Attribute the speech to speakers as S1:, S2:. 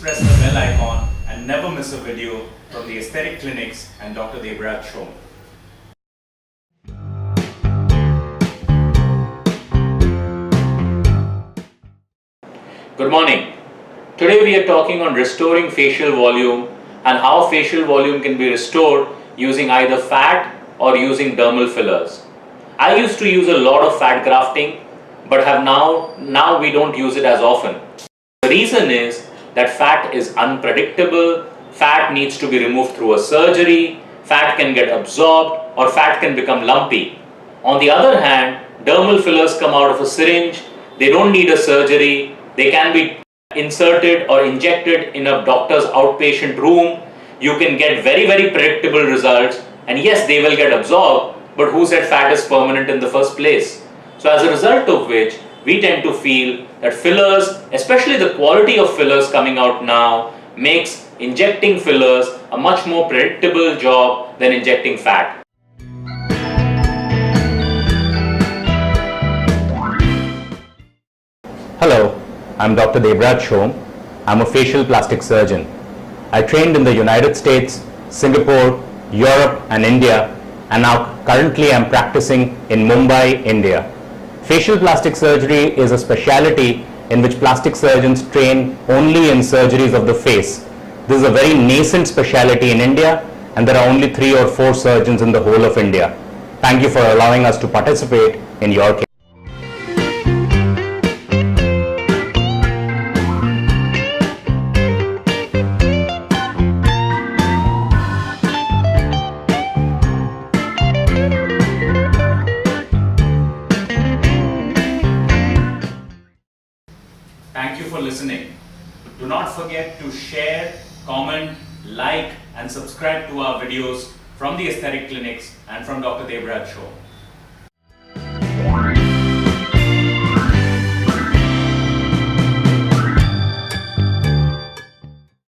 S1: press the bell icon and never miss a video from the Aesthetic Clinics and Dr. Debraj Shome.
S2: Good morning. Today we are talking on restoring facial volume and how facial volume can be restored using either fat or using dermal fillers. I used to use a lot of fat grafting, but now we don't use it as often. The reason is that fat is unpredictable, fat needs to be removed through a surgery, fat can get absorbed, or fat can become lumpy. On the other hand, dermal fillers come out of a syringe, they don't need a surgery, they can be inserted or injected in a doctor's outpatient room. You can get very predictable results, and yes, they will get absorbed, but who said fat is permanent in the first place? So as a result of which, we tend to feel that fillers, especially the quality of fillers coming out now, makes injecting fillers a much more predictable job than injecting fat.
S3: Hello, I'm Dr. Debraj Shome. I'm a facial plastic surgeon. I trained in the United States, Singapore, Europe and India, and now currently I'm practicing in Mumbai, India. Facial plastic surgery is a speciality in which plastic surgeons train only in surgeries of the face. This is a very nascent speciality in India, and there are only 3 or 4 surgeons in the whole of India. Thank you for allowing us to participate in your case.
S1: Thank you for listening. Do not forget to share, comment, like and subscribe to our videos from the Aesthetic Clinics and from Dr. Debraj Shome.